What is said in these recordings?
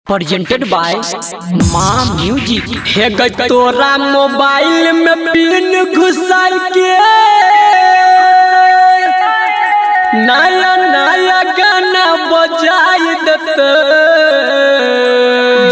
Presented by माँ music. हे गई तोरा मोबाइल में पिन घुसाई के नया नया गाना बजाई देते।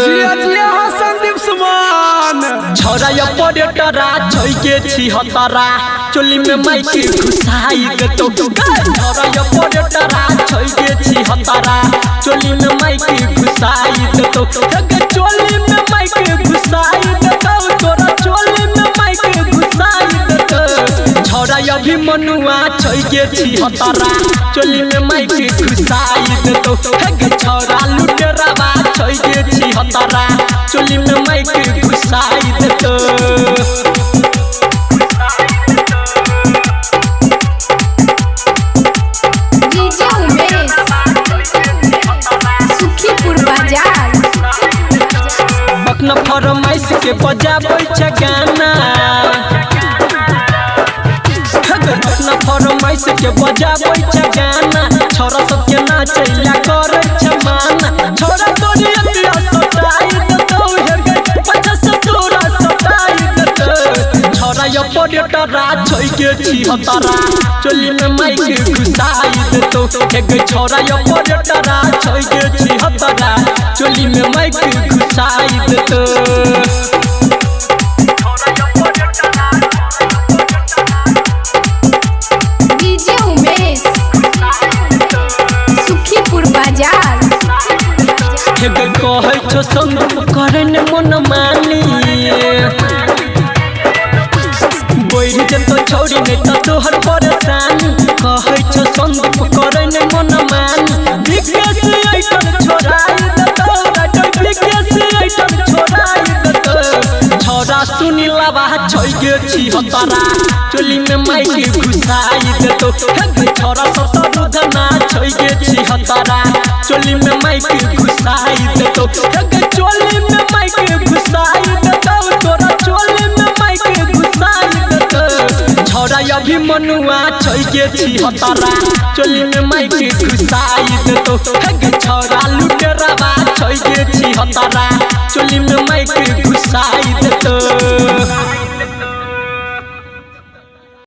जिया जिया संदीप सुमन छोरा या परेटरा छोई के छी हतारा चोली में माइक घुसाई देतो। छोरा या परेटरा छोई के छी हतारा चोली में माइक घुसाई देतो। चोली में माइक घुसाई देतो। तोरा चोली में माइक घुसाई देतो। छोरा या भी मनुआ छोई के छी हतारा चोली में माइक घुसाई देतो। छोरा लुटेरावा छोई के छी हतारा चोली में माइक घुसाई देतो। डीजे उमेश सुखीपुर बाजार अपना फरमाइश के बजाबै छ गाना। अपना फरमाइश के बजाबै छ गाना। छोरा सबके नाचैला करे छ माना। छोरा तोरी अतिया सताई देतो। हे गे पचास तोरा सताई देतो। छोरा या परेटरा छोई के छी हतारा चोली में माइक घुसाई देतो। हे गे छोरा या परेटरा छोई के छी हतारा चोली में माइक घुसाई देतो। डीजे उमेश सुखीपुर बाजार हे गे कहै छो संग करे ने मन मानी। बोइर जतो छोड़ी ने त तोहर परेशानी। कहै छो संग करे ने मन मानी। विकेश आइटम छोड़ाई देतो। विकेश आइटम छोड़ाई देतो। छोरा सुनीला बा छोई के छी हतारा चोली में माइक घुसाई देतो। हे गे छोरा सतरुधना छोई के छी हतारा चोली में माइक घुसाई देतो। हे गे चोली में माइक घुसाई देतो। तोरा चोली में माइक घुसाई देतो। छोरा अभी मनुआ छोई के छी हतारा चोली में माइक घुसाई देतो। हे गे छोरा लुटेरावा छोई के छी हतारा चोली में माइक घुसाई देतो।